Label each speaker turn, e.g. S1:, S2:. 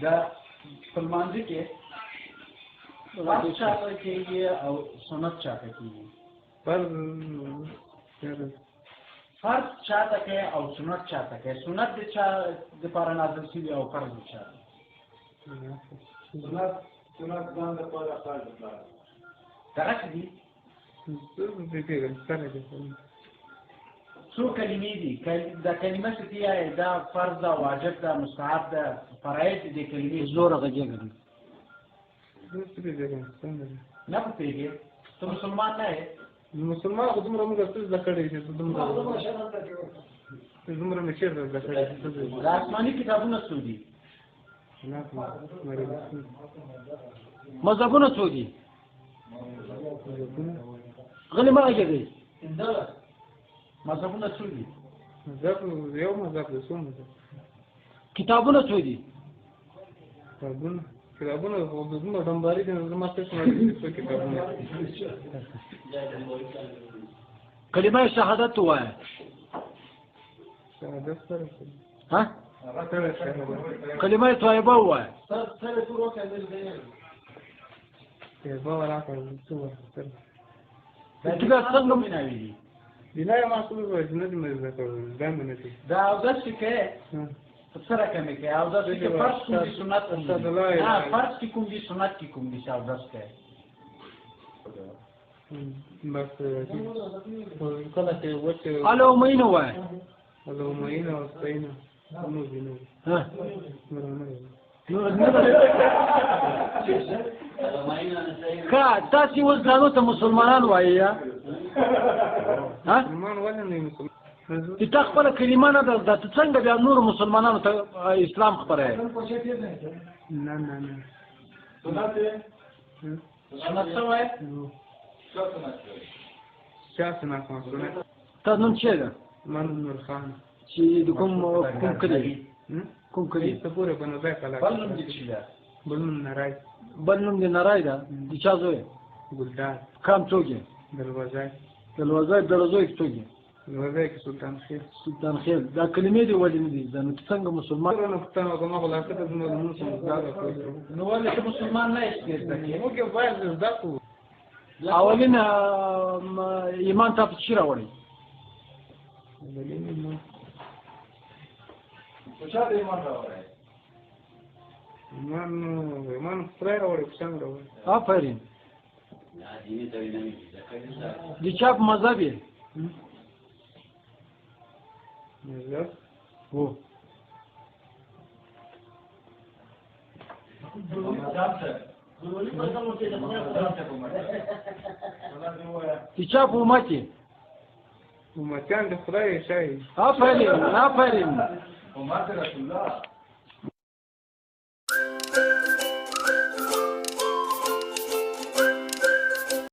S1: دا پلمانځي کې فرض چاته کېږي او سنت چاته کېږي فرض چاته کې او سنت چاته کې سنت د چا د لپاره نازل شوی او فرض د چا سنت ځان د لپاره فرض دی څو کلمې دي دا کلمه چې دی دا فرض ده واجب ده مستحب ده فرایض دي کلمې زور غږیږي نه پوهېږې ته مسلمان نه یې
S2: مسلمان خو دومره موږ څه زده کړی چې دومره مې چېرته زده کړی
S1: د آسماني کتابونه څو دي مذهبونه څو دي غلی مه غږېږئ مذهبونه څو دي
S2: یو مذهب دی څو مذهب
S1: کتابونه څو دي
S2: کتابونه خو دومره ډمباري دي نو زما څه څو کتابونه
S1: کلمه شهادت ووایه
S2: شهادت سره
S1: ها کلمه طیبه ووایه
S2: طیبه وراکړه څه ورته
S1: دا څنګه میناوي دي
S2: بنا یې محصول وایي چې نه دې مې زده کړو دا مې نه کوي
S1: دا اودس چې کوې په څه رقم یې کوې اودس کې فرض کوم دي سنت فرض کې کوم دي سنت کې کوم دي چې اودس کوې
S2: بس کله چې وچه
S1: الومینه وایه
S2: الومینه او سپینه نور دي نور
S1: که تاسې اوس ځانو ته مسلمانان وایي یا
S2: مسلمان ولې نه مسلمان
S1: چې تا خپله کلمه نه ده زده ته څنګه بیا نورو مسلمانانو ته اسلام خپروې
S2: نه نه نه
S1: سنت څه وایې
S2: چا سنت ما سنت
S1: تا نوم چی ده
S2: من نور خان
S1: چې د کوم کلي کوم کلي
S2: ته پورې بنو ځای کلا
S1: بل نوم دې څه ده
S2: بل نوم نرای
S1: بل نوم دې نرای ده د چا زوی
S2: ګلدار
S1: کام څوک یې
S2: دروازه
S1: دروازه کې څوک یې
S2: دروازه کې
S1: سلطان خیل دا کلمې دې ولې نه دي زه نو څنګه مسلمان
S2: نه پښتنه کومه خلاصه ته زموږ نوم څه
S1: نو ولې ته مسلمان نه یې زده کې
S2: موږ باید زده کوو
S1: اولین ایمان تاسو چی راوړی چا د ایمان راوړی
S2: ایمان پرې راوړی څنګه راوړی
S1: آفرین د چا په مذهب یې
S2: مذهب
S1: هو د چا په امت یې
S2: امتیان د خدای شای
S1: آفرین
S3: امت رسول الله